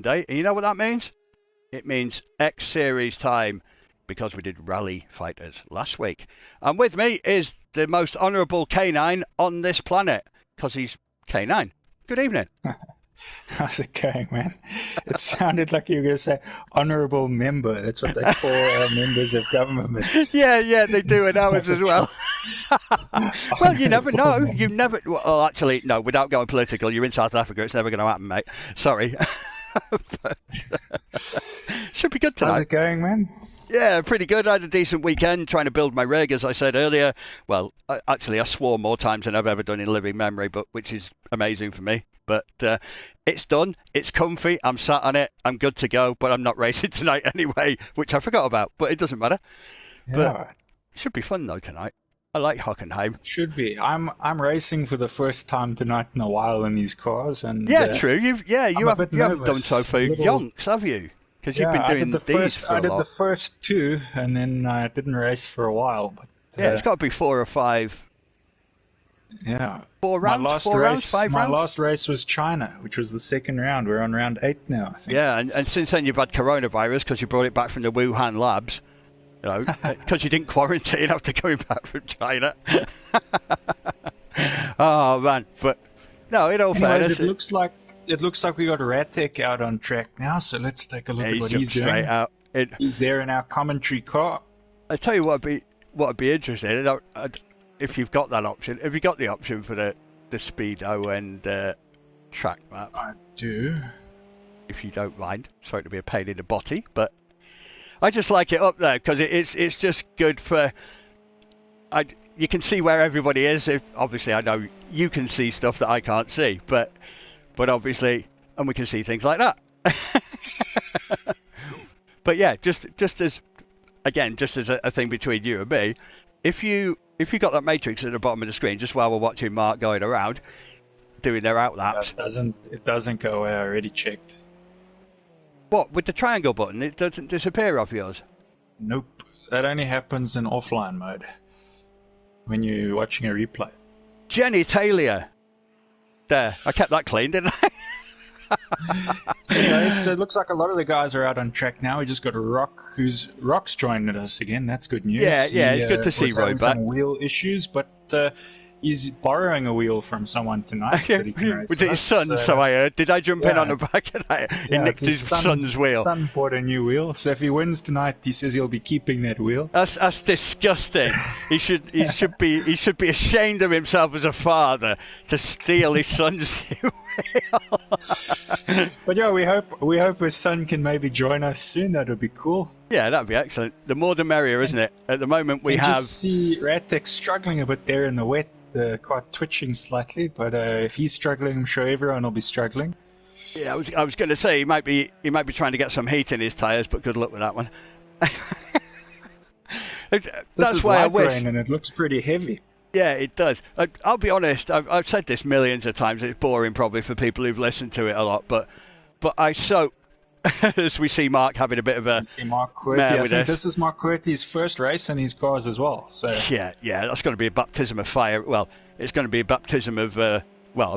Day. And you know what that means? It means X Series time because we did Rally Fighters last week. And with me is the most honourable canine on this planet because he's canine. Good evening. How's it going, man? It sounded like you were going to say honourable member. That's what they call members of government. Yeah, they do in ours as well. Well, you never know. Member. You never. Well, actually, no. Without going political, you're in South Africa. It's never going to happen, mate. Sorry. But, should be good tonight. How's it going, man? Yeah, pretty good. I had a decent weekend trying to build my rig, as I said earlier. Well, I swore more times than I've ever done in living memory, but which is amazing for me. But it's done. It's comfy. I'm sat on it. I'm good to go. But I'm not racing tonight anyway, which I forgot about. But it doesn't matter. Yeah, But it should be fun though tonight. I like Hockenheim. should be. I'm racing for the first time tonight in a while in these cars, and Yeah, true. You I'm a bit haven't done nervous. so for yonks, have you? Because you've been I doing did the these first. for I a did lot. the first two, and then I didn't race for a while. But Yeah, it's got to be 4 or 5. yeah. 4 rounds, my last 4 rounds, race, 5 my rounds. last race was China, which was the second round. We're on round 8 now, I think. Yeah, and since then you've had coronavirus because you brought it back from the Wuhan labs. You know, because you didn't quarantine after coming back from China. Oh man, but no, in all Anyways, fairness, it looks like we got Ratek out on track now. So let's take a look yeah, at he what jumped he's straight doing. out. He's there in our commentary car. I tell you what, I'd be interested in, if you've got that option. Have you got the option for the speedo and track map? I do. If you don't mind. Sorry to be a pain in the body, but I just like it up there because it's just good for. You can see where everybody is. Obviously I know you can see stuff that I can't see, but obviously, and we can see things like that. But yeah, just as a thing between you and me, if you got that matrix at the bottom of the screen just while we're watching Mark going around doing their outlaps. It doesn't go away. I already checked. What, with the triangle button, it doesn't disappear off yours? Nope. That only happens in offline mode when you're watching a replay. Genitalia. There, I kept that clean, didn't I? Anyway, so it looks like a lot of the guys are out on track now. We just got Rock's joined us again. That's good news. Yeah, it's good to see was Roy having back. some wheel issues, but he's borrowing a wheel from someone tonight. So that he can race Was it his us. son, so I heard? Did I jump in yeah. on the back of that? He Yeah, nicked it's his son's wheel. His son bought a new wheel, so if he wins tonight, he says he'll be keeping that wheel. That's disgusting. He should be ashamed of himself as a father to steal his son's new wheel. But yeah, we hope his son can maybe join us soon. That would be cool. Yeah, that'd be excellent. The more the merrier, isn't it? At the moment we and have. Just see Ratek struggling a bit there in the wet, quite twitching slightly. But if he's struggling, I'm sure everyone will be struggling. Yeah, I was going to say he might be trying to get some heat in his tyres, but good luck with that one. This That's is why I light wish. rain and it looks pretty heavy. Yeah, it does. I'll be honest. I've said this millions of times. It's boring probably for people who've listened to it a lot, but I so as we see Mark having a bit of a See Mark Quirty. mare I with think us. this is Mark Quirty's first race in these cars as well. So Yeah, that's going to be a baptism of fire. Well, it's going to be a baptism of a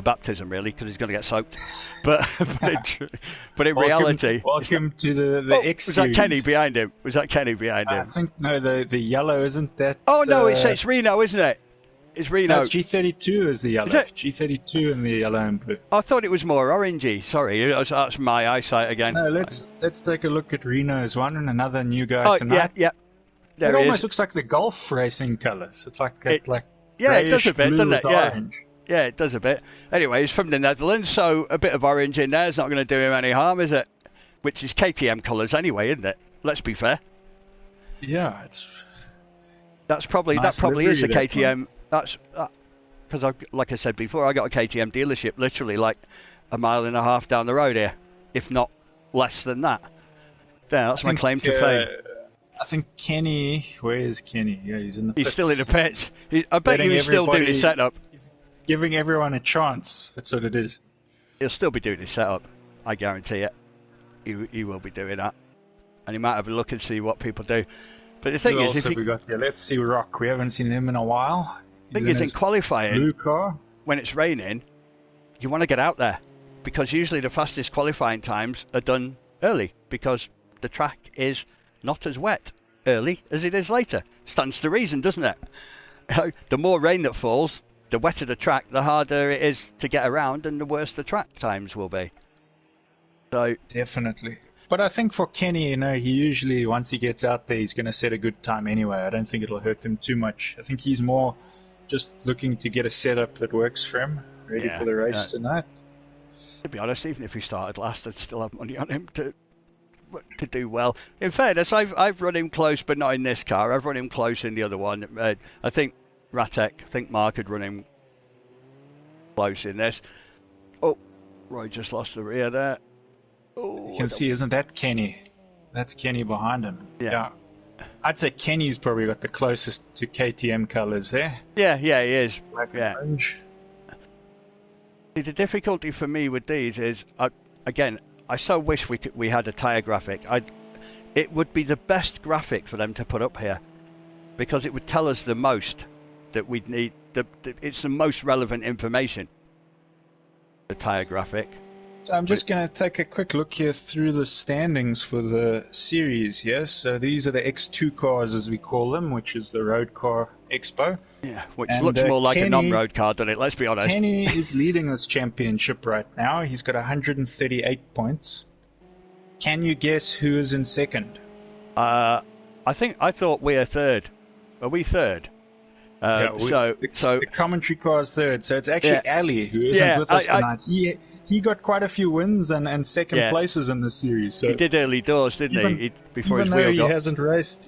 baptism really because he's going to get soaked. But in reality, welcome to the X was that series. Kenny behind him? Was that Kenny behind him? I think no, the yellow isn't that. Oh no, it's Reno, isn't it? It's Reno. No, it's G32 is the yellow. Is it? G32 in the yellow and blue. I thought it was more orangey. Sorry, that's my eyesight again. No, let's take a look at Reno's one and another new guy tonight. Yeah. There It he almost is. looks like the golf racing colours. It's like Yeah, it does a grayish bit, blue doesn't it? with Yeah. orange. Yeah, it does a bit. Anyway, he's from the Netherlands, so a bit of orange in there is not going to do him any harm, is it? Which is KTM colours anyway, isn't it? Let's be fair. Yeah, That probably Nice is the livery, that KTM. That's because like I said before, I got a KTM dealership literally like a mile and a half down the road here, if not less than that. There, that's my claim to fame. I think Kenny. Where is Kenny? Yeah, he's in the He's pits. still in the pits. I bet Letting you he's still doing everybody- his setup. He's giving everyone a chance. That's what it is. He'll still be doing his setup. I guarantee it. He will be doing that, and he might have a look and see what people do. But the thing Who is, else if have you, we got here? Let's see Rock. We haven't seen him in a while. thing is in his qualifying, blue car. when it's raining, you want to get out there. because usually the fastest qualifying times are done early because the track is not as wet early as it is later. Stands to reason, doesn't it? The more rain that falls, the wetter the track, the harder it is to get around, and the worse the track times will be. So definitely. But I think for Kenny, he usually, once he gets out there, he's going to set a good time anyway. I don't think it'll hurt him too much. I think he's more just looking to get a setup that works for him, ready for the race tonight. To be honest, even if he started last, I'd still have money on him to do well. In fairness, I've run him close, but not in this car. I've run him close in the other one. I think Mark had run him close in this. Oh, Roy just lost the rear there. Oh, you can see, isn't that Kenny? That's Kenny behind him. Yeah. I'd say Kenny's probably got the closest to KTM colours there. Yeah, he is. Black and orange. See, the difficulty for me with these is, I so wish we had a tyre graphic. It would be the best graphic for them to put up here, because it would tell us the most that we'd need. It's the most relevant information. The tyre graphic. So I'm just going to take a quick look here through the standings for the series here. So these are the X2 cars, as we call them, which is the Road Car Expo. Yeah, which looks more like a non-road car, doesn't it? Let's be honest. Kenny is leading this championship right now. He's got 138 points. Can you guess who is in second? I thought we're third. Are we third? The commentary car's third. So it's actually Ali who isn't with us tonight. He got quite a few wins and second places in this series. So he did early doors, didn't he? Before even his wheel though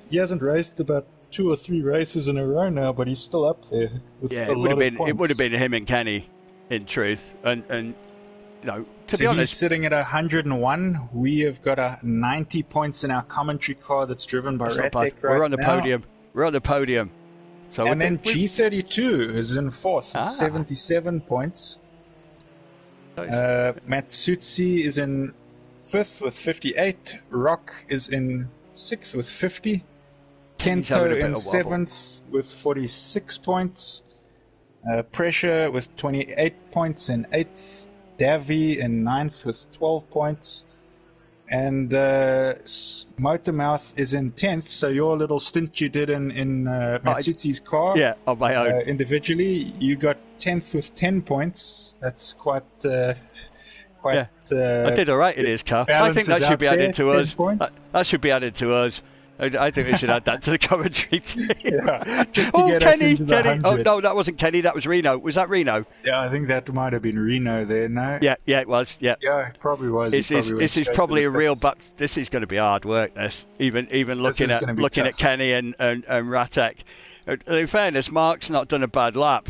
he hasn't raced about 2 or 3 races in a row now, but he's still up there. It would have been him and Kenny, in truth. And to be honest, he's sitting at 101. We have got 90 points in our commentary car that's driven by Ratek We're on the podium. We're on the podium. So and then G32 is in fourth with 77 points. Matsutsi is in fifth with 58. Rock is in sixth with 50. Kento in seventh with 46 points. Pressure with 28 points in eighth. Davy in ninth with 12 points. And Motormouth is in 10th. So your little stint you did in Matsutsi's car, on my own. Individually, you got 10th with 10 points. That's quite. I did all right in his car. I think that should be added to us. That should be added to us. I think we should add that to the commentary team. Just to get us into the hundreds. Oh no, that wasn't Kenny. That was Reno. Was that Reno? Yeah, I think that might have been Reno there. No. Yeah, it was. Yeah. Yeah, it probably was. This is probably a real. But this is going to be hard work. Even looking at Kenny and Ratek. In fairness, Mark's not done a bad lap.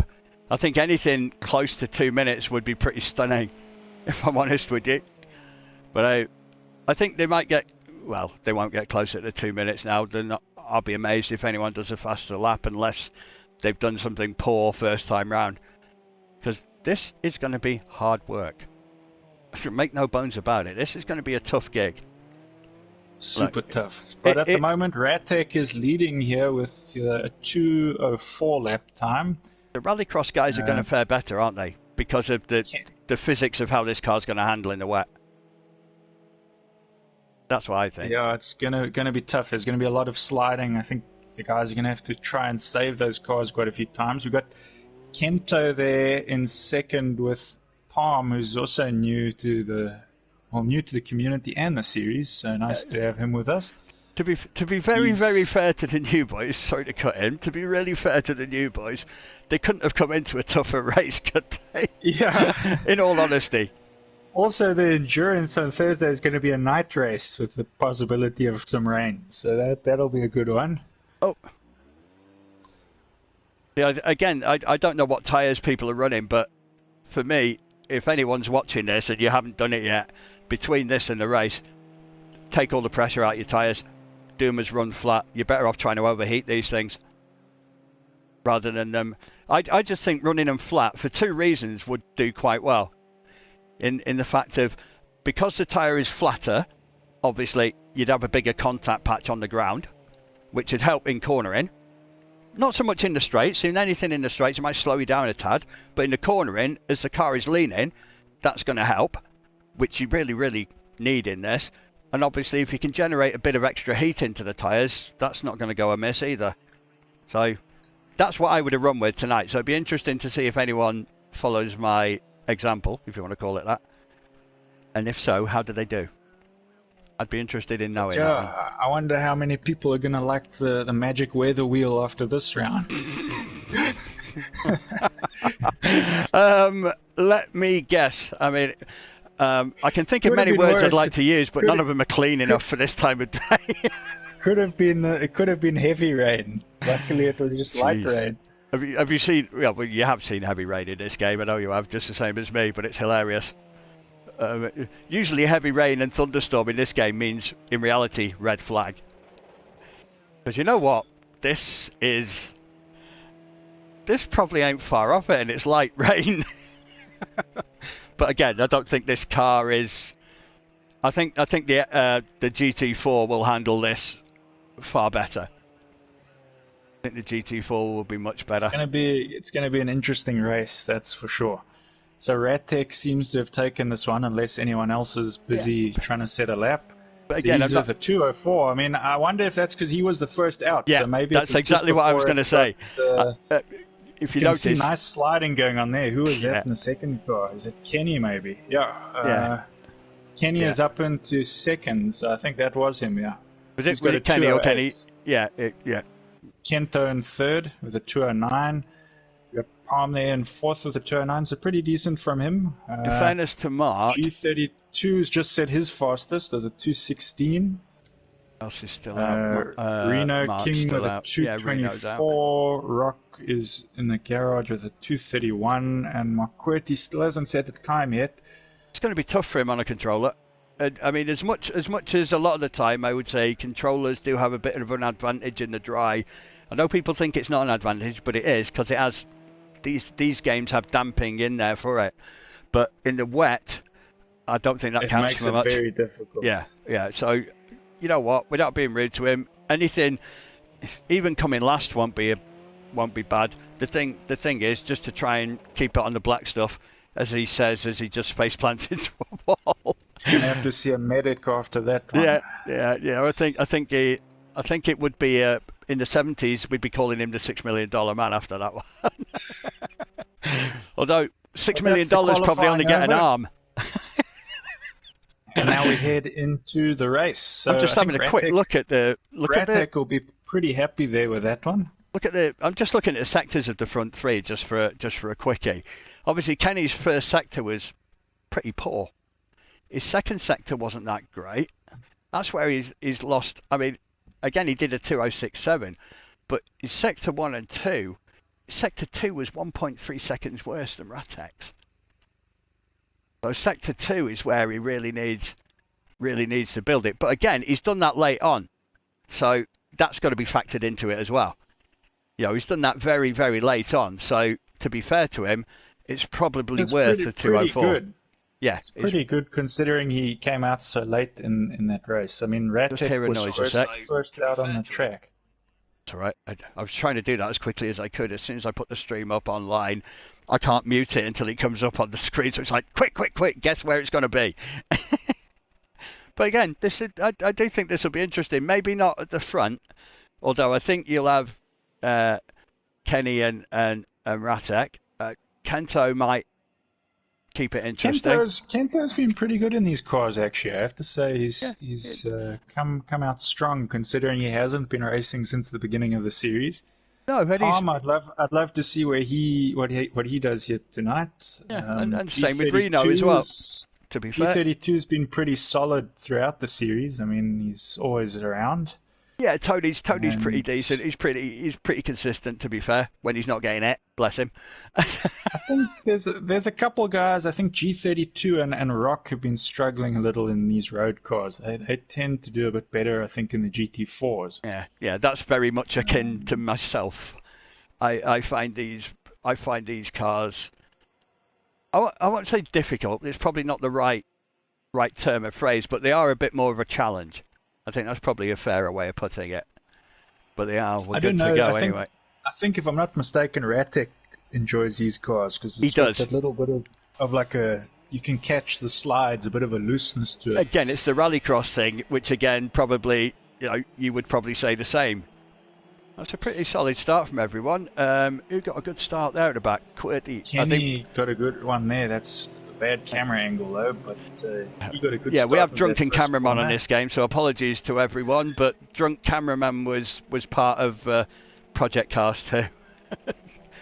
I think anything close to 2 minutes would be pretty stunning, if I'm honest with you. But I think they might get. Well, they won't get closer to 2 minutes now. I'll be amazed if anyone does a faster lap unless they've done something poor first time round. Because this is going to be hard work. I should make no bones about it. This is going to be a tough gig. Super tough. But at the moment, Ratek is leading here with a 2:04 lap time. The rallycross guys are going to fare better, aren't they? Because of the physics of how this car's going to handle in the wet. That's what I think. Yeah, it's gonna be tough. There's gonna be a lot of sliding. I think the guys are gonna have to try and save those cars quite a few times. We've got Kento there in second with Palm, who's also new to the community and the series. So nice to have him with us. To be very fair to the new boys, sorry to cut in. To be really fair to the new boys, they couldn't have come into a tougher race, could they? Yeah. In all honesty. Also, the endurance on Thursday is going to be a night race with the possibility of some rain. So that'll be a good one. Oh. Yeah, again, I don't know what tyres people are running, but for me, if anyone's watching this and you haven't done it yet, between this and the race, take all the pressure out of your tyres. Do them as run flat. You're better off trying to overheat these things rather than them. I just think running them flat for 2 reasons would do quite well. In the fact of, because the tyre is flatter, obviously you'd have a bigger contact patch on the ground, which would help in cornering. Not so much in the straights. In anything in the straights, it might slow you down a tad. But in the cornering, as the car is leaning, that's going to help. which you really, really need in this. And obviously, if you can generate a bit of extra heat into the tyres, that's not going to go amiss either. So that's what I would have run with tonight. So it'd be interesting to see if anyone follows my example, if you want to call it that. And if so, how do they do? I'd be interested in knowing. Yeah, I wonder how many people are going to like the magic weather wheel after this round. Let me guess. I mean, I can think of many words I'd like to use, but none of them are clean enough for this time of day. It could have been heavy rain. Luckily, it was just light rain. Have you seen? Well, you have seen heavy rain in this game. I know you have, just the same as me. But it's hilarious. Usually, heavy rain and thunderstorm in this game means, in reality, red flag. Because you know what? This probably ain't far off it, and it's light rain. But again, I don't think this car is. I think the GT4 will handle this far better. I think the GT4 will be much better. It's gonna be an interesting race, that's for sure. So Ratek seems to have taken this one, unless anyone else is busy trying to set a lap. But again, so he's with a 2:04. I mean, I wonder if that's because he was the first out. Yeah, so maybe that's exactly what I was going to say. If you notice, see nice sliding going on there. Who is that in the second car? Is it Kenny? Maybe. Yeah. Kenny is up into second, so I think that was him. Yeah. Was it Kenny or Kenny? Yeah. Kento in third with a 2:09. We got Palm there in fourth with a 2:09, so pretty decent from him. In fairness to Mark, G32's just set his fastest with a 2:16. Else is still out. Reno Mark's King with a out. 2:24. Rock is in the garage with a 2:31, and McQuartie still hasn't set the time yet. It's going to be tough for him on a controller. I mean, as much as a lot of the time, I would say controllers do have a bit of an advantage in the dry. I know people think it's not an advantage, but it is, because it has these games have damping in there for it. But in the wet, I don't think that counts for much. It makes it very difficult. Yeah. So, you know what? Without being rude to him, anything, even coming last won't be bad. The thing is just to try and keep it on the black stuff, as he says, as he just face plants into a wall. He's gonna have to see a medic after that one. Yeah. I think it would be in the 70s we'd be calling him the $6 million man after that one. Although $6 million probably only get an arm. And now we head into the race. So I'm just having a quick look at the. Ratek will be pretty happy there with that one. I'm just looking at the sectors of the front three just for a quickie. Obviously, Kenny's first sector was pretty poor. His second sector wasn't that great. That's where he's lost. I mean, again, he did a 2:06.7, but his sector 1 and 2, sector 2 was 1.3 seconds worse than Ratek's. So sector 2 is where he really needs to build it. But again, he's done that late on, so that's got to be factored into it as well. You know, he's done that very, very late on. So to be fair to him, it's probably worth the 2:04. Good. Yeah, it's pretty good considering he came out so late in that race. I mean, Ratek was first out on the track. It's all right. I was trying to do that as quickly as I could. As soon as I put the stream up online, I can't mute it until it comes up on the screen. So it's like, quick, guess where it's going to be. But again, I do think this will be interesting. Maybe not at the front, although I think you'll have Kenny and Ratek. Kento might keep it interesting. Kento's been pretty good in these cars, actually. I have to say he's come out strong considering he hasn't been racing since the beginning of the series. No, but I'd love to see what he does here tonight. Yeah, and same with Reno as well. To be fair, G32's been pretty solid throughout the series. I mean, he's always around. Yeah, Tony's pretty decent. He's pretty consistent, to be fair, when he's not getting it. Bless him. I think there's a couple guys. I think G32 and Rock have been struggling a little in these road cars. They tend to do a bit better, I think, in the GT4s. Yeah, that's very much akin to myself. I find these cars. I won't say difficult. It's probably not the right term of phrase, but they are a bit more of a challenge. I think that's probably a fairer way of putting it. But they are. We're good to go anyway. I think, if I'm not mistaken, Ratek enjoys these cars because he does that little bit of like a you can catch the slides, a bit of a looseness to it. Again, it's the rallycross thing, which again probably you would probably say the same. That's a pretty solid start from everyone. Who got a good start there at the back? Kenny got a good one there. That's a bad camera angle though, but he got a good start. Yeah, we have drunken cameraman on this game, so apologies to everyone. But drunk cameraman was part of Project Cast too.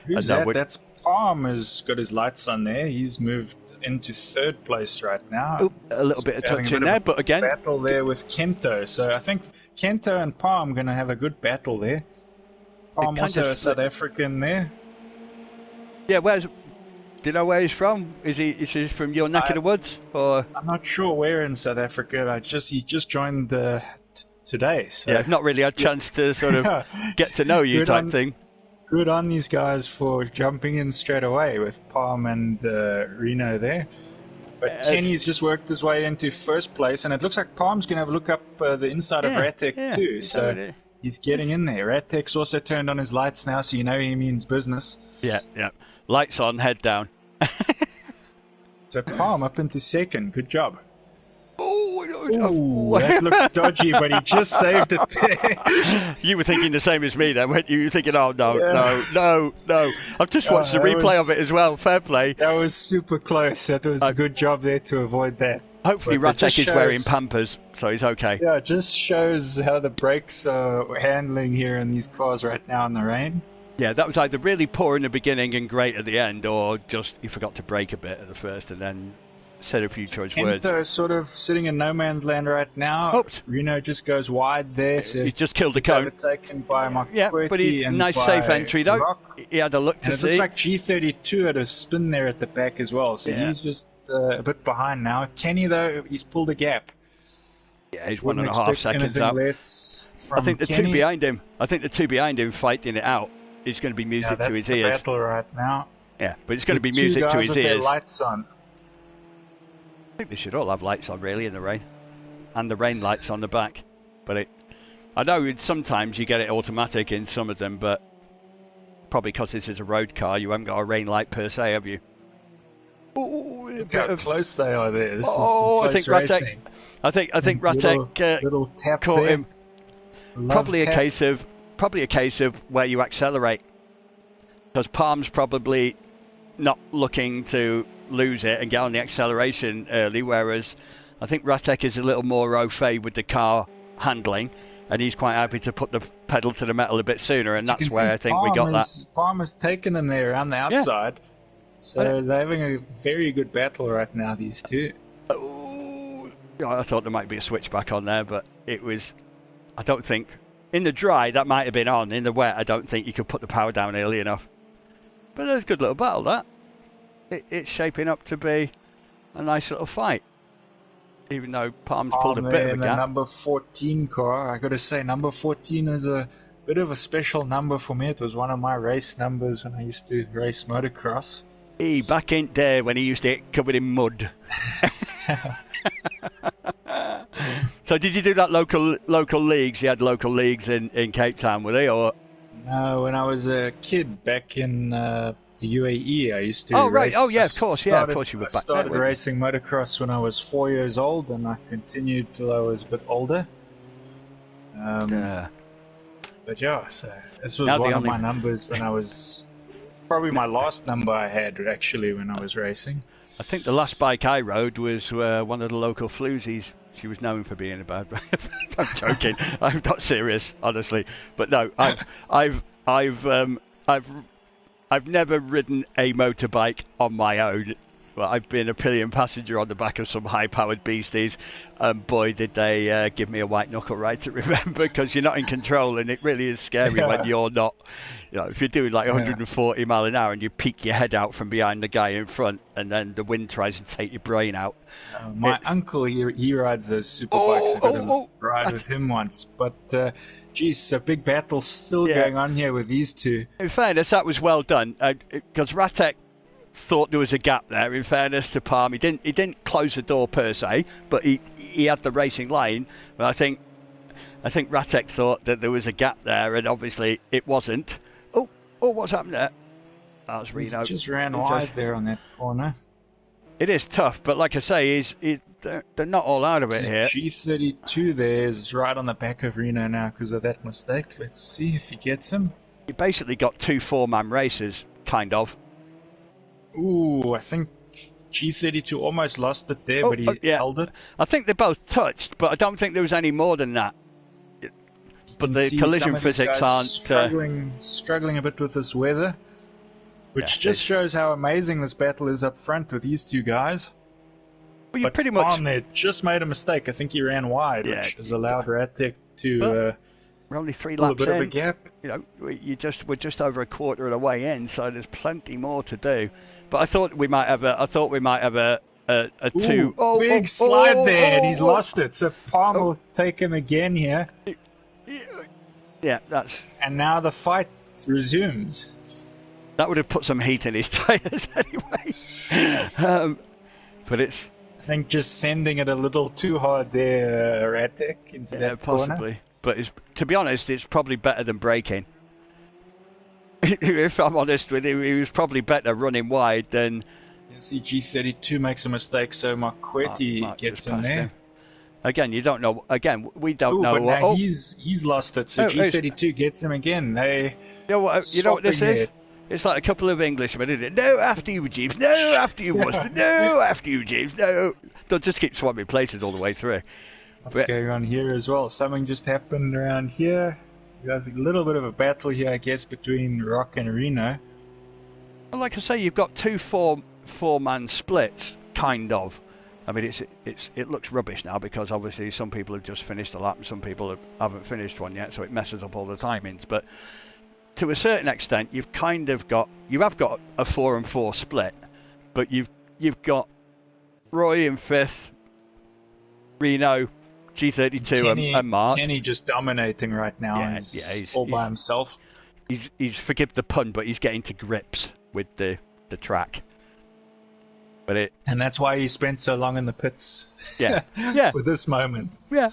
Who's that? That's Palm has got his lights on there. He's moved into third place right now. Ooh, a little bit of touch in there, but again, battle there with Kento. So I think Kento and Palm are going to have a good battle there. Palm also a South African there. Yeah, do you know where he's from? Is he from your neck of the woods? Or I'm not sure where in South Africa. He just joined today. So yeah, I've not really had a chance to sort of get to know you type thing. Good on these guys for jumping in straight away with Palm and Reno there. But Kenny's just worked his way into first place, and it looks like Palm's going to have a look up the inside of Ratek too. So he's getting in there. Ratek's also turned on his lights now, so you know he means business. Yeah. Lights on, head down. So Palm up into second. Good job. Oh, that looked dodgy, but he just saved it there. You were thinking the same as me then, weren't you? You were thinking, no. I've just watched the replay of it as well. Fair play. That was super close. That was a good job there to avoid that. Hopefully Ratek is wearing Pampers, so he's okay. Yeah, it just shows how the brakes are handling here in these cars right now in the rain. Yeah, that was either really poor in the beginning and great at the end, or just he forgot to brake a bit at the first and then said a few choice words. Kento is sort of sitting in no man's land right now. Oops. Reno just goes wide there. So he just killed the cone. Overtaken by Mark but he's nice safe entry though. Rock. He had a look to see. It looks like G32 had a spin there at the back as well, so he's just a bit behind now. Kenny though, he's pulled a gap. Yeah, he's 1.5 seconds out. I think the two behind him fighting it out is going to be music to his ears. That's the battle right now. Yeah, but it's going to be music to his ears. Their lights on. I think they should all have lights on really in the rain, and the rain lights on the back. But I know sometimes you get it automatic in some of them, but probably because this is a road car, you haven't got a rain light per se, have you? Ooh, look how close they are there. This is I think racing. I think Ratek little tap caught there. him. Probably a case of where you accelerate, because Palm's probably not looking to lose it and get on the acceleration early, whereas I think Ratek is a little more au fait with the car handling, and he's quite happy to put the pedal to the metal a bit sooner, and that's where I think we got that. Palmer's taken them there around the outside, so they're having a very good battle right now, these two. I thought there might be a switchback on there, but it was, I don't think, in the dry that might have been on. In the wet, I don't think you could put the power down early enough. But there's a good little battle, that. It's shaping up to be a nice little fight. Even though Palm's pulled a bit of a gap. The number 14 car, I got to say, number 14 is a bit of a special number for me. It was one of my race numbers when I used to race motocross. Back in there when he used to get covered in mud. So did you do that local leagues? You had local leagues in Cape Town, were they? Or no, when I was a kid back in the UAE, I used to. Oh right! Race. Oh yeah, of course, of course you were back there. I started racing motocross when I was 4 years old, and I continued till I was a bit older. But yeah, so this was one of my numbers when I was probably my last number I had actually when I was racing. I think the last bike I rode was one of the local floozies. She was known for being a bad. I'm joking. I'm not serious, honestly. But no, I've never ridden a motorbike on my own. Well, I've been a pillion passenger on the back of some high-powered beasties, and boy, did they give me a white knuckle ride to remember, because you're not in control, and it really is scary when you're not. You know, if you're doing like 140 mile an hour and you peek your head out from behind the guy in front, and then the wind tries to take your brain out. My uncle, he rides those super bikes. I got to ride with him once, but geez, a big battle still going on here with these two. In fairness, that was well done, because Ratek thought there was a gap there. In fairness to Palm, he didn't close the door per se, but he had the racing line. But I think Ratek thought that there was a gap there, and obviously it wasn't. Oh, what's happened there? That was Reno. Just ran wide there on that corner. It is tough, but like I say, they're not all out of it here. G32 there is right on the back of Reno now because of that mistake. Let's see if he gets him. You basically got 2 4-man races, kind of. Ooh, I think G32 almost lost it there, but he held it. I think they both touched, but I don't think there was any more than that. But the collision physics aren't struggling a bit with this weather, which just shows how amazing this battle is up front with these two guys. Well, you pretty much Palm there just made a mistake. I think he ran wide, which has allowed Radtech to we're only 3 pull laps a bit of a gap. You know, we're just over a quarter of the way in, so there's plenty more to do. But I thought we might have a two. Big slide there, and he's lost it. So Palm will take him again here. Yeah, that's. And now the fight resumes. That would have put some heat in his tyres anyway. But it's. I think just sending it a little too hard there, Radtech, into that possibly. corner. But to be honest, it's probably better than braking. If I'm honest with you, he was probably better running wide than. You see, G32 makes a mistake, so Marquetti gets in there. Again, you don't know. Again, we don't know. But now he's lost it, so G32 gets him again. They you know what this is? It's like a couple of Englishmen, isn't it? No, after you, Jeeves. No, after you, Mustard. No, after you, Jeeves. No. They'll just keep swapping places all the way through. What's going on here as well? Something just happened around here. We have a little bit of a battle here, I guess, between Rock and Reno. Well, like I say, you've got 2 4-man splits, kind of. I mean, it looks rubbish now because obviously some people have just finished a lap and some people haven't finished one yet, so it messes up all the timings. But to a certain extent, you have got a 4 and 4 split, but you've got Roy in 5th, Reno, G32 and Mark. Kenny just dominating right now. He's all by himself. He's forgive the pun, but he's getting to grips with the track. And that's why he spent so long in the pits. Yeah. For this moment. Yeah,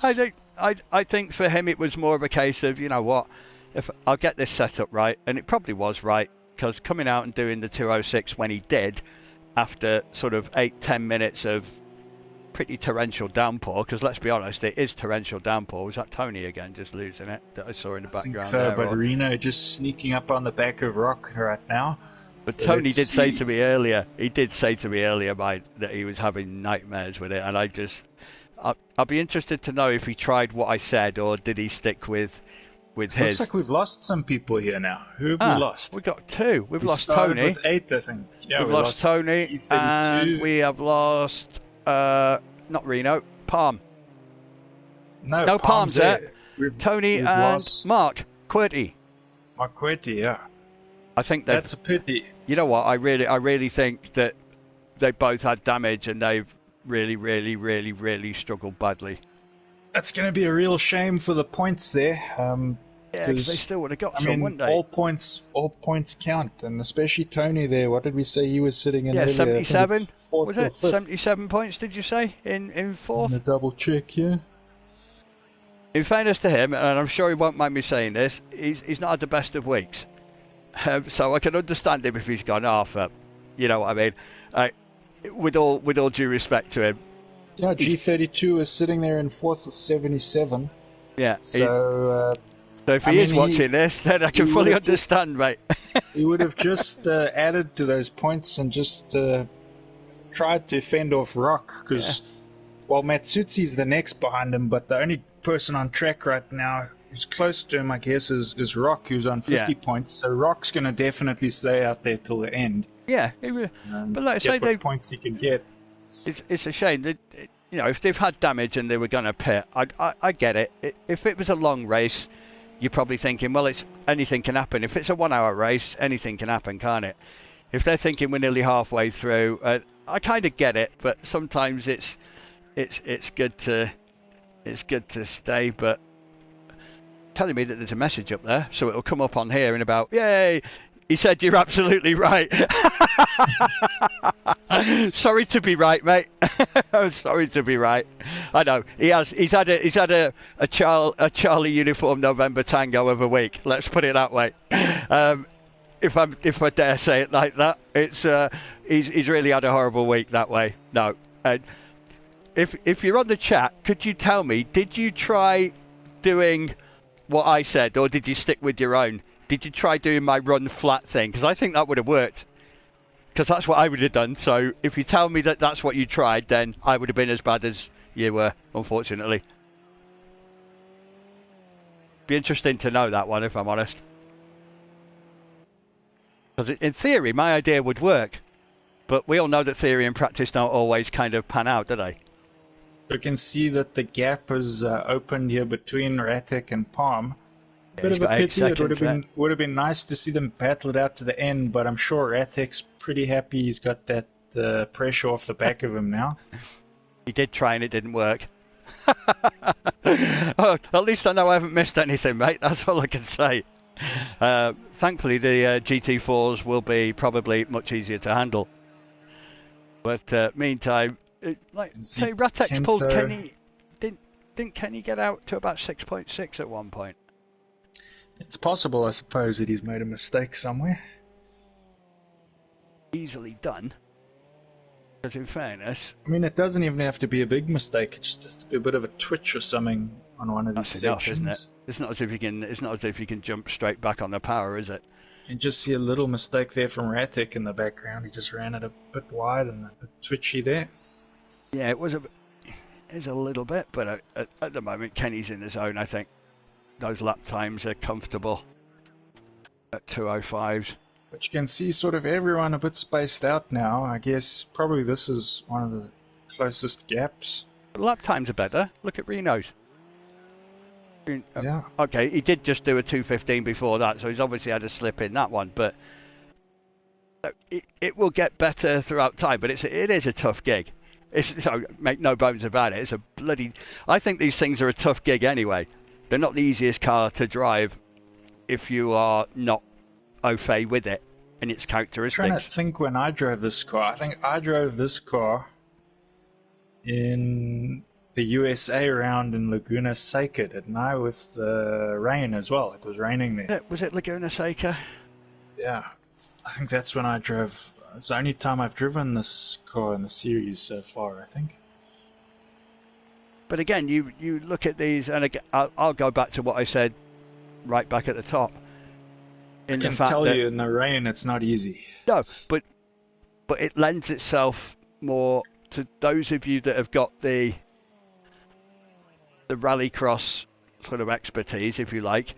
I think for him it was more of a case of, you know what, if I'll get this set up right, and it probably was right, because coming out and doing the 206 when he did, after sort of 8-10 minutes of pretty torrential downpour, because let's be honest, it is torrential downpour. Was that Tony again just losing it that I saw in the background? I think so, but Reno just sneaking up on the back of Rock right now. But so Tony did say to me earlier, that he was having nightmares with it, and I'll be interested to know if he tried what I said or did he stick with his. Looks like we've lost some people here now. Who have we lost? We've got 2. We've lost Tony. With 8, I think. Yeah, we've lost Tony, G32. And we have lost not Reno, Palm. No, Palm's there. Tony and lost Mark Quirty. Yeah. I think that's a pity. You know what? I really think that they both had damage and they've really struggled badly. That's going to be a real shame for the points there. Yeah, because they still would have got some, wouldn't they? All points count, and especially Tony there. What did we say he was sitting in? Yeah, earlier? 77. Was it 77 points? Did you say in fourth? A double check here. In fairness to him, and I'm sure he won't mind me saying this, he's not had the best of weeks. So I can understand him if he's gone off. You know what I mean? With all due respect to him. Yeah, G32 is sitting there in 4th with 77. Yeah. So if he is watching this, then I can fully understand, mate. He would have just added to those points and just tried to fend off Rock, because Matsutzi's the next behind him, but the only person on track right now who's close to him, I guess, is Rock, who's on 50 points. So Rock's going to definitely stay out there till the end. Yeah, but like I say, points he can get. It's a shame that, you know, if they've had damage and they were going to pit, I get it. If it was a long race, you're probably thinking, well, anything can happen. If it's a 1 hour race, anything can happen, can't it? If they're thinking we're nearly halfway through, I kind of get it, but sometimes it's good to stay. But telling me that there's a message up there, so it'll come up on here in about, yay, he said you're absolutely right. Sorry to be right, mate. I'm sorry to be right. I know he's had a Charlie uniform November Tango of a week. Let's put it that way. if I dare say it like that. It's he's really had a horrible week that way. No, if you're on the chat, could you tell me? Did you try doing what I said, or did you stick with your own? Did you try doing my run flat thing? Because I think that would have worked. Because that's what I would have done. So if you tell me that that's what you tried, then I would have been as bad as you were, unfortunately. Be interesting to know that one, if I'm honest. Because in theory, my idea would work. But we all know that theory and practice don't always kind of pan out, do they? You can see that the gap is opened here between Ratic and Palm. Bit of a pity. It would have been nice to see them battle it out to the end, but I'm sure Ratic's pretty happy he's got that pressure off the back of him now. He did try and it didn't work. Oh, at least I know I haven't missed anything, mate. That's all I can say. Thankfully, the GT4s will be probably much easier to handle. But meantime, say Ratex pulled Kenny. Didn't Kenny get out to about 6.6 at one point? It's possible, I suppose, that he's made a mistake somewhere. Easily done. Because in fairness, I mean, it doesn't even have to be a big mistake. It just has to be a bit of a twitch or something on one of these sections. Isn't it? It's not as if you can jump straight back on the power, is it? You can just see a little mistake there from Ratic in the background. He just ran it a bit wide and a bit twitchy there. Yeah, it was a little bit, but at the moment Kenny's in the zone. I think those lap times are comfortable at 2:05s. But you can see sort of everyone a bit spaced out now. I guess probably this is one of the closest gaps. Lap times are better. Look at Reno's. Yeah. Okay, he did just do a 2:15 before that, so he's obviously had a slip in that one. But it will get better throughout time. But it is a tough gig. Make no bones about it. It's a bloody. I think these things are a tough gig anyway. They're not the easiest car to drive if you are not au fait with it and its characteristics. I'm trying to think when I drove this car. I think I drove this car in the USA round in Laguna Seca, didn't I? With the rain as well. It was raining there. Was it Laguna Seca? Yeah. I think that's when I drove. It's the only time I've driven this car in the series so far, I think. But again, you look at these, and again, I'll go back to what I said right back at the top. I can tell you in the rain it's not easy. No, but it lends itself more to those of you that have got the rallycross sort of expertise, if you like.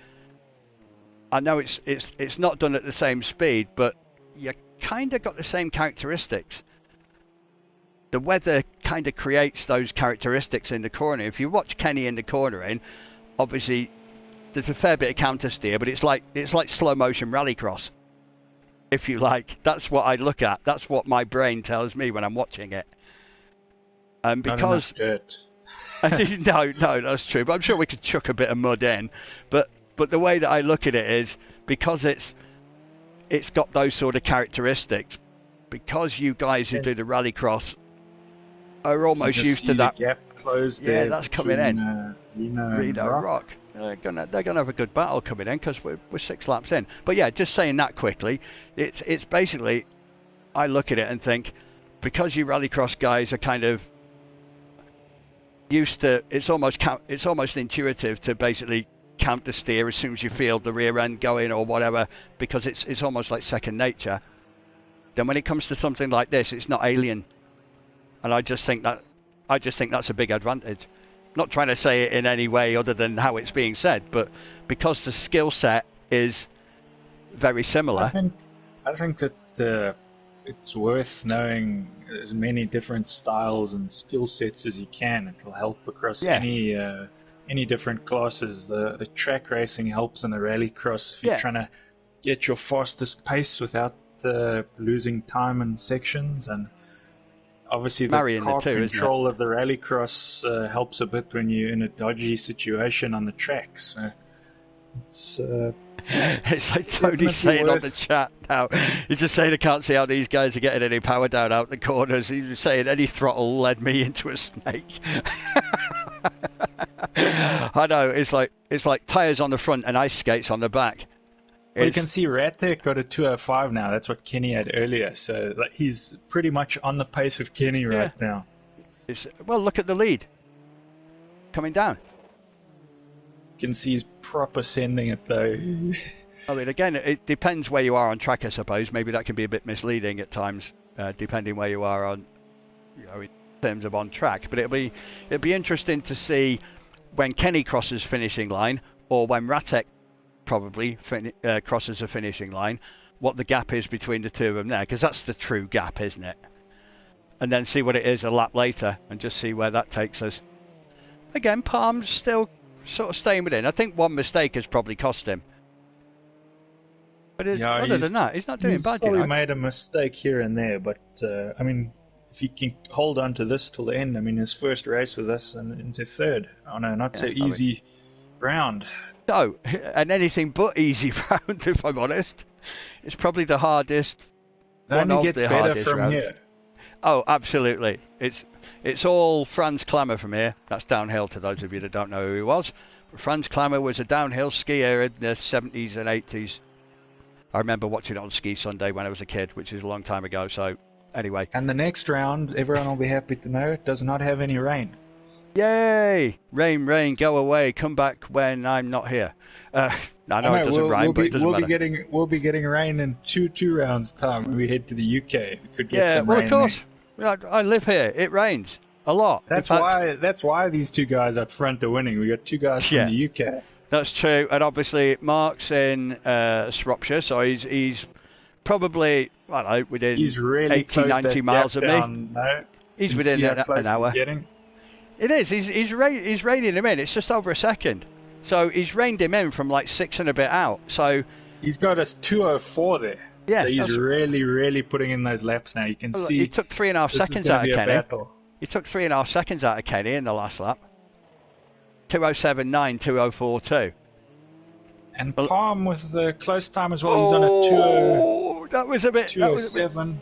I know it's not done at the same speed, but you kind of got the same characteristics. The weather kind of creates those characteristics in the corner. If you watch Kenny in the cornering, obviously there's a fair bit of counter steer, but it's like slow motion rallycross, if you like. That's what I look at. That's what my brain tells me when I'm watching it. And because no, that's true. But I'm sure we could chuck a bit of mud in. But the way that I look at it is because it's got those sort of characteristics. Because you guys who do the rallycross are almost used to that. Gap closed there. Yeah, that's coming in. Reno Rock. They're gonna have a good battle coming in because we're 6 laps in. But yeah, just saying that quickly, it's basically, I look at it and think, because you rallycross guys are kind of used to, it's almost intuitive to basically counter steer as soon as you feel the rear end going or whatever, because it's almost like second nature. Then when it comes to something like this, it's not alien, and I just think that's a big advantage. Not trying to say it in any way other than how it's being said, but because the skill set is very similar. I think that it's worth knowing as many different styles and skill sets as you can. It'll help across any different classes. The track racing helps in the rallycross if you're trying to get your fastest pace without losing time in sections, and obviously the car control of the rallycross helps a bit when you're in a dodgy situation on the track. So it's like Tony's saying on the chat now. He's just saying I can't see how these guys are getting any power down out the corners. He's saying any throttle led me into a snake. I know, it's like tyres on the front and ice skates on the back. Well, you can see Ratek got a 2:05 now. That's what Kenny had earlier. So he's pretty much on the pace of Kenny right now. Well, look at the lead coming down. You can see he's proper sending it though. I mean, again, it depends where you are on track, I suppose. Maybe that can be a bit misleading at times, depending where you are on, in terms of on track. But it'll be interesting to see when Kenny crosses finishing line, or when Ratek probably crosses the finishing line, what the gap is between the two of them there, because that's the true gap, isn't it? And then see what it is a lap later, and just see where that takes us. Again, Palm's still sort of staying within. I think one mistake has probably cost him. But other than that, he's not doing bad. He's probably made a mistake here and there, but I mean, if he can hold on to this till the end, I mean, his first race with us and into third on a not so easy round. No, and anything but easy round, if I'm honest. It's probably the hardest. It only gets better from here. Oh, absolutely. It's all Franz Klammer from here. That's downhill to those of you that don't know who he was. But Franz Klammer was a downhill skier in the 70s and 80s. I remember watching it on Ski Sunday when I was a kid, which is a long time ago. So, anyway. And the next round, everyone will be happy to know, it does not have any rain. Yay! Rain, rain, go away. Come back when I'm not here. I know it doesn't rhyme, but it doesn't matter. We'll be getting rain in two rounds' time when we head to the UK. We could get some rain. Of course. I live here. It rains a lot. That's why these two guys up front are winning. We got two guys from the UK. That's true, and obviously Mark's in Shropshire, so he's probably within 80-90 miles of me. He's within an hour. It is. He's reining him in. It's just over a second, so he's reined him in from like 6 and a bit out. So he's got a 2:04 there. Yeah, so he's really putting in those laps now. You can see he took 3.5 seconds out of Kenny. He took 3.5 seconds out of Kenny in the last lap. 2:07.9, 2:04.2. And Palm with the close time as well. He's on a 2:07. That was a bit. 2:07.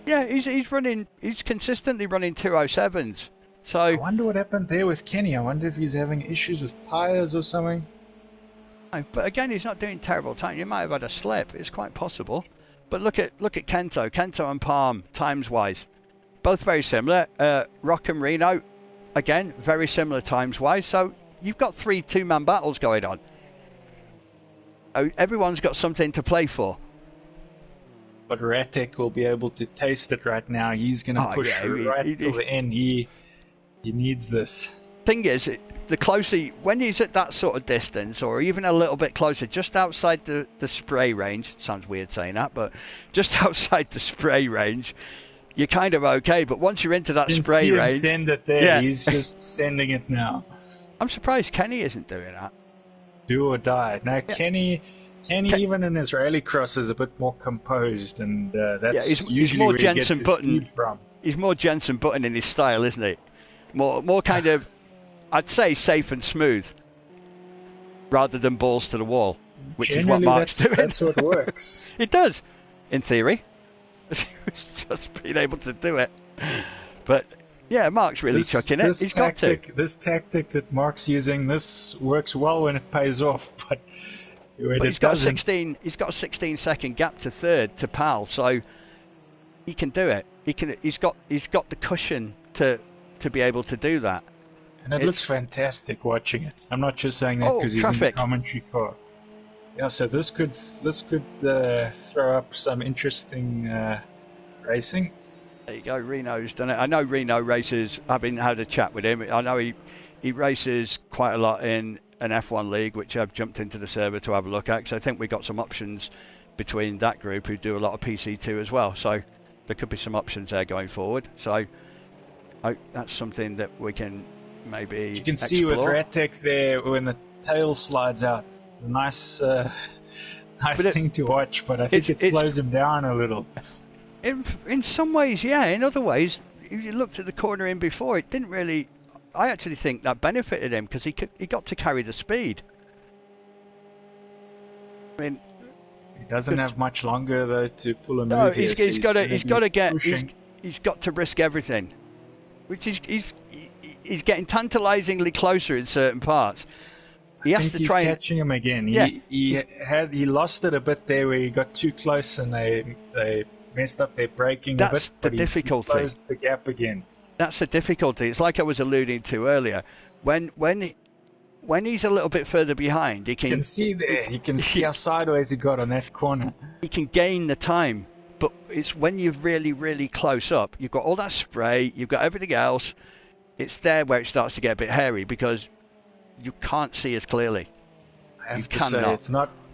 Yeah, he's running. He's consistently running 2:07s. So I wonder what happened there with Kenny. I wonder if he's having issues with tyres or something. But again, he's not doing terrible time. You might have had a slip. It's quite possible. But look at Kento and Palm times wise, both very similar. Rock and Reno, again, very similar times wise. So you've got 3 two-man battles going on. Everyone's got something to play for. But Ratek will be able to taste it right now. He's going to push right till the end. He needs this. Thing is, the closer, when he's at that sort of distance, or even a little bit closer, just outside the spray range, sounds weird saying that, but just outside the spray range, you're kind of okay. But once you're into that spray range, send it there. He's just sending it now. I'm surprised Kenny isn't doing that. Do or die. Now Kenny even in his rallycross is a bit more composed, and that's usually more where he gets his speed from. He's more Jensen Button in his style, isn't he? More kind of, I'd say, safe and smooth, rather than balls to the wall, which generally is what Mark's doing. That's what works. It does, in theory. It's just being able to do it. But yeah, Mark's really chucking it. He's got to. This tactic that Mark's using, this works well when it pays off, but he's got a 16-second gap to third to Pal, so he can do it. He's got the cushion to be able to do that. And it looks fantastic watching it. I'm not just saying that because he's in the commentary car. Yeah, so this could throw up some interesting racing. There you go. Reno's done it. I know Reno races. I've had a chat with him. I know he races quite a lot in an F1 league, which I've jumped into the server to have a look at, because I think we got some options between that group who do a lot of PC2 as well. So there could be some options there going forward. So that's something that we can maybe you can see with Ratek there when the tail slides out. It's a nice thing to watch, but I think it slows him down a little. In some ways, yeah. In other ways, if you looked at the corner in before, it didn't really. I actually think that benefited him because he got to carry the speed. I mean, he doesn't have much longer though to pull a move. No, he's got to risk everything, which he's getting tantalisingly closer in certain parts. He I has think to he's try. catching him again. Yeah. He lost it a bit there where he got too close and they messed up their braking a That's bit. the But he's difficulty. closed the gap again. That's the difficulty. It's like I was alluding to earlier. When he's a little bit further behind, he You can see there. You can see how sideways he got on that corner. He can gain the time, but it's when you're really, really close up. You've got all that spray. You've got everything else. It's there where it starts to get a bit hairy because you can't see as clearly. I have to say,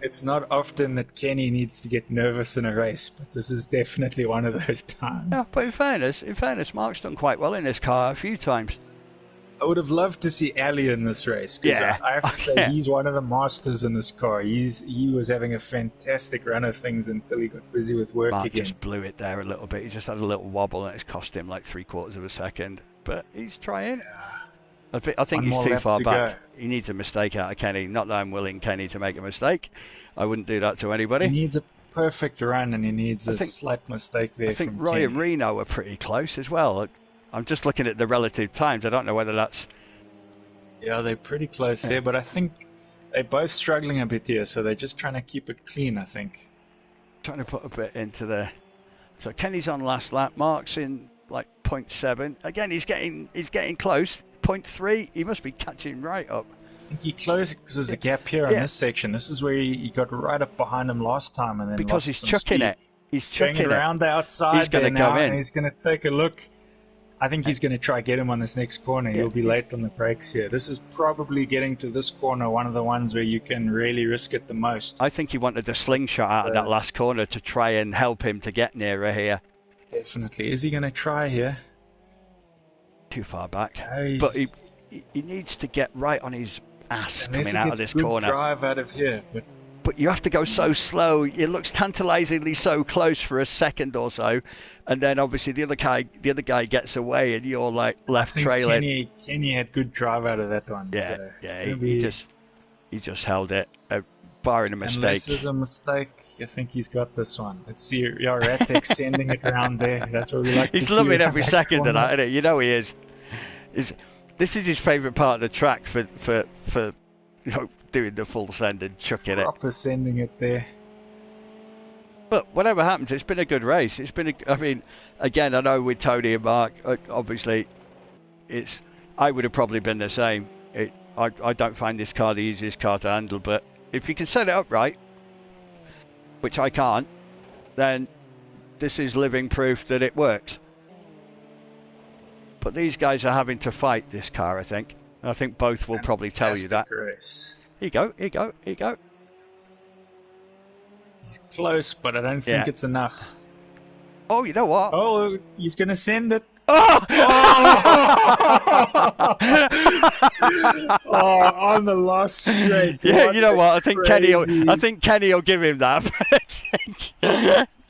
it's not often that Kenny needs to get nervous in a race, but this is definitely one of those times. Yeah, but in fairness, Mark's done quite well in this car a few times. I would have loved to see Ali in this race because I have to say he's one of the masters in this car. He was having a fantastic run of things until he got busy with work Mark again. just blew it there a little bit. He just had a little wobble and it's cost him like 3/4 of a second. But he's trying. I think he's too far back. He needs a mistake out of Kenny. Not that I'm willing Kenny to make a mistake. I wouldn't do that to anybody. He needs a perfect run and he needs a slight mistake there. I think Roy and Reno are pretty close as well. I'm just looking at the relative times. I don't know whether that's... Yeah, they're pretty close there, but I think they're both struggling a bit here, so they're just trying to keep it clean, I think. Trying to put a bit into there. So Kenny's on last lap. Mark's in like 0.7. Again, he's getting close. 0.3. He must be catching right up. I think he closed because there's a gap here on this section. This is where he got right up behind him last time and then because lost he's some chucking speed. it. He's chucking going around the outside he's there now, go in. and he's going to take a look. I think he's going to try get him on this next corner. He'll be late on the brakes here. This is probably getting to this corner, one of the ones where you can really risk it the most. I think he wanted a slingshot out of that last corner to try and help him to get nearer here. Definitely. Is he going to try here? Too far back. But he needs to get right on his ass coming out of this corner. Drive out of here, but you have to go so slow. It looks tantalizingly so close for a second or so, and then obviously the other guy gets away, and you're like left trailing. Kenny had good drive out of that one. Yeah, so he just held it, barring a mistake. Unless there's a mistake, I think he's got this one. Let's see, Ratek sending it around there. That's what we like to see. He's loving every second of that, isn't he? You know he is. This is his favourite part of the track for doing the full send and chucking proper sending it there. But whatever happens, it's been a good race. I mean, again, I know with Tony and Mark, obviously, I would have probably been the same. I don't find this car the easiest car to handle, but if you can set it up right, which I can't, then this is living proof that it works. But these guys are having to fight this car, I think. I think both will probably tell you that. Race. Here you go. He's close, but I don't think it's enough. Oh, you know what? Oh, he's going to send it. Oh! On the last straight. Yeah, you know what? I think Kenny will give him that.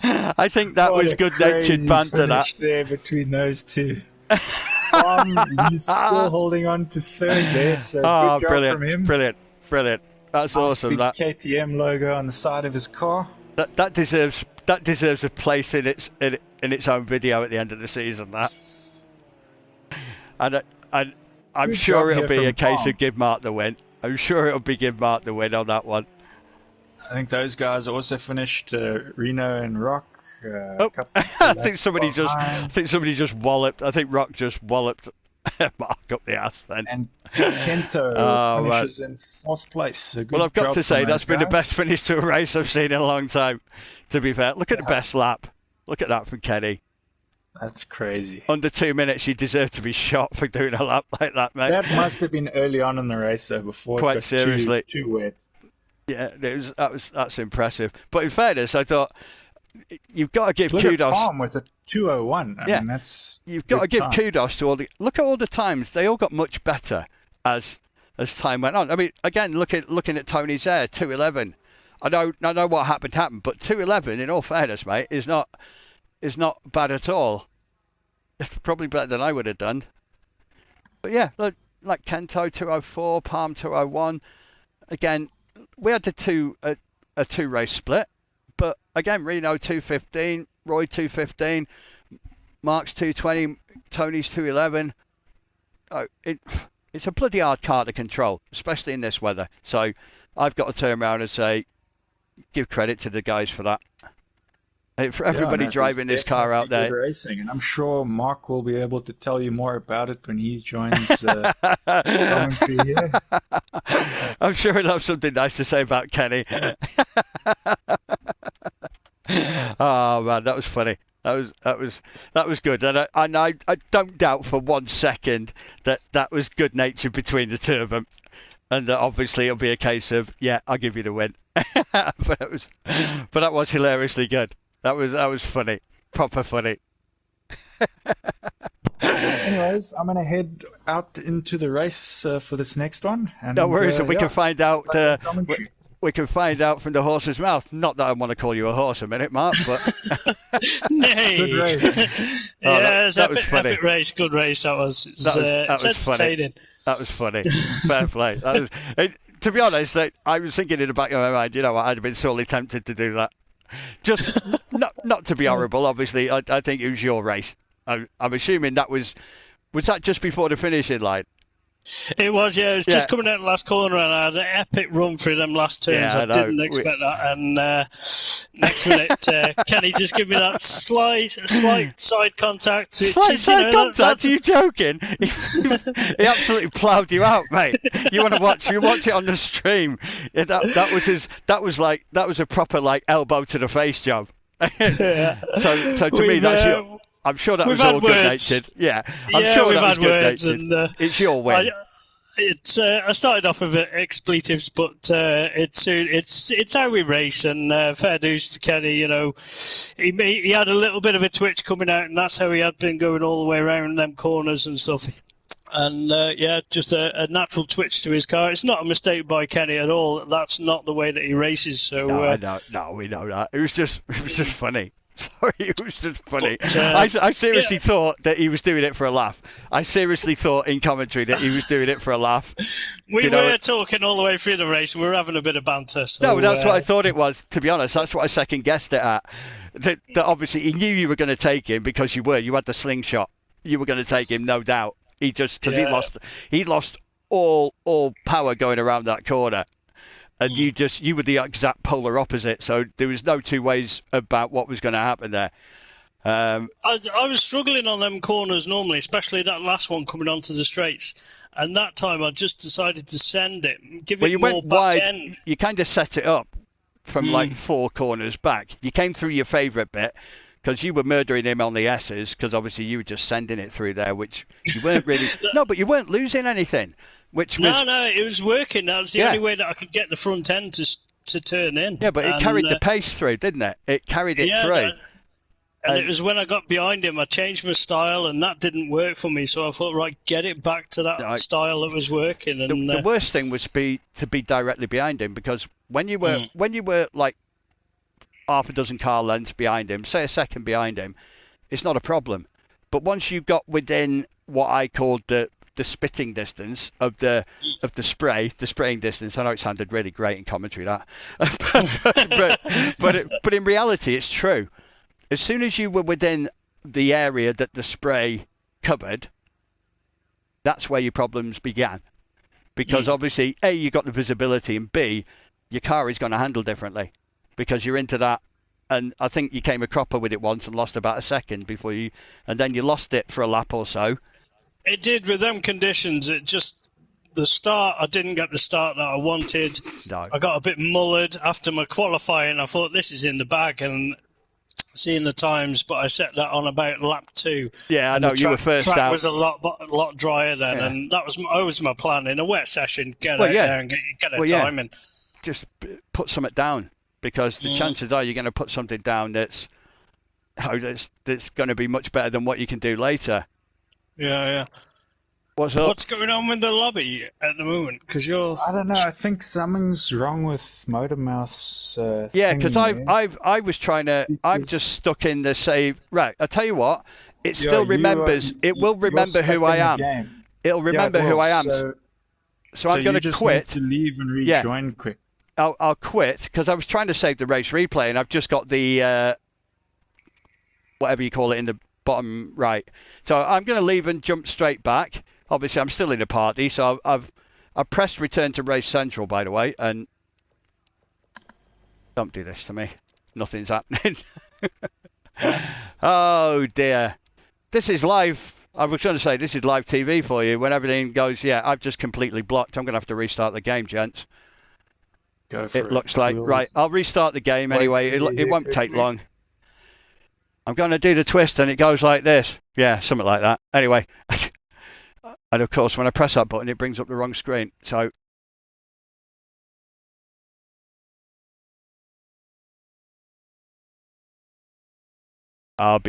I think that was good-natured banter. That there between those two. He's still holding on to third there, so good job from him. Brilliant. That's awesome. Big That KTM logo on the side of his car. That deserves a place in its own video at the end of the season. That, and I'm sure it'll be a case of give Mark the win. I'm sure it'll be give Mark the win on that one. I think those guys also finished Reno and Rock. I think somebody just walloped. I think Rock just walloped Mark up the ass then. And Kento finishes in fourth place. Well, I've got to say that's been the best finish to a race I've seen in a long time. To be fair, look at the best lap. Look at that from Kenny. That's crazy. Under 2 minutes, you deserve to be shot for doing a lap like that, mate. That must have been early on in the race, though, before quite it got seriously too wet. Yeah, that's impressive. But in fairness, I thought you've got to give look kudos. At Palm with a 2:01. I mean, you've got to give kudos to all the. Look at all the times; they all got much better as time went on. I mean, again, looking at Tony's there, 2:11. I know what happened, but 2:11, in all fairness, mate, is not bad at all. It's probably better than I would have done. But yeah, look, like Kento 2:04, Palm 2:01. Again, we had a two race split, but again, Reno 2:15, Roy 2:15, Mark's 2:20, Tony's 2:11. Oh, it's a bloody hard car to control, especially in this weather. So I've got to turn around and say, give credit to the guys for that. For everybody driving this car out there. Good racing, and I'm sure Mark will be able to tell you more about it when he joins commentary here. I'm sure he'll have something nice to say about Kenny. Oh man, that was funny. That was good, and I don't doubt for 1 second that was good natured between the two of them, and that obviously it'll be a case of I'll give you the win. but that was hilariously good. That was funny, proper funny. Anyways, I'm gonna head out into the race for this next one. And, no worries, and we can find out. We can find out from the horse's mouth. Not that I want to call you a horse a minute, Mark, but Nay. Good race. Yeah, that was funny. Epic race, good race. That was Funny. entertaining. That was funny. Fair play. To be honest, I was thinking in the back of my mind, you know what, I'd have been sorely tempted to do that. Just not to be horrible, obviously. I think it was your race. I'm assuming that was that just before the finishing line? It was, yeah. It was just coming out the last corner, and I had an epic run through them last turns. I didn't expect that. And next minute, Kenny just give me that slight side contact. Side contact? Are you joking? He absolutely ploughed you out, mate. You want to watch? You watch it on the stream. That was a proper elbow to the face job. So to me, that's I'm sure that was all good natured. Yeah, I'm sure that was good natured. It's your win. I started off with expletives, but it's how we race. And fair dues to Kenny. You know, he had a little bit of a twitch coming out, and that's how he had been going all the way around them corners and stuff. And just a natural twitch to his car. It's not a mistake by Kenny at all. That's not the way that he races. So no, we know that. It was just funny. Sorry, it was just funny. But, I seriously thought that he was doing it for a laugh. I seriously thought in commentary that he was doing it for a laugh. We were talking all the way through the race. We were having a bit of banter. So, no, that's what I thought it was, to be honest. That's what I second guessed it at. That obviously he knew you were going to take him because you had the slingshot. You were going to take him, no doubt. Because he lost all power going around that corner. And you were the exact polar opposite, so there was no two ways about what was going to happen there. I was struggling on them corners normally, especially that last one coming onto the straights. And that time I just decided to send it, give it more back end. You kind of set it up from 4 corners back. You came through your favourite bit because you were murdering him on the S's because obviously you were just sending it through there, which you weren't really... No, but you weren't losing anything. No, it was working. That was the only way that I could get the front end to turn in. Yeah, but it carried the pace through, didn't it? It carried it through. And it was when I got behind him, I changed my style, and that didn't work for me. So I thought, right, get it back to that style that was working. And the worst thing was to be directly behind him, because when you were like half a dozen car lengths behind him, say a second behind him, it's not a problem. But once you got within what I called the spitting distance of the spraying distance. I know it sounded really great in commentary, that, but in reality, it's true. As soon as you were within the area that the spray covered, that's where your problems began. Because obviously, A, you got the visibility, and B, your car is going to handle differently because you're into that. And I think you came a cropper with it once and lost about a second and then you lost it for a lap or so. It did with them conditions. It just, the start, I didn't get the start that I wanted. No. I got a bit mullered after my qualifying. I thought this is in the bag, and seeing the times, but I set that on about lap 2. Yeah, I know, you were first out. The track was a lot drier then, and that was always my plan in a wet session. Get out there and get a time in. Just put something down, because the chances are you're going to put something down that's going to be much better than what you can do later. Yeah. What's up? What's going on with the lobby at the moment? Because I don't know. I think something's wrong with Motormouth's because I was trying to... I'm just stuck in the save... Right, I'll tell you what. It still remembers... it will remember who I am. It'll remember who I am. So I'm going to quit. Need to leave and rejoin quick. I'll quit, because I was trying to save the race replay, and I've just got the... whatever you call it in the bottom right. So I'm going to leave and jump straight back. obviously I'm still in a party, so I've pressed return to race central, by the way, and don't do this to me. Nothing's happening. Oh dear. This is live. I was going to say this is live TV for you. When everything goes, yeah, I've just completely blocked. I'm going to have to restart the game, gents. Go for it. It looks like right. I'll restart the game anyway. It won't take long. I'm going to do the twist, and it goes like this. Yeah, something like that. Anyway, and of course, when I press that button, it brings up the wrong screen. So I'll be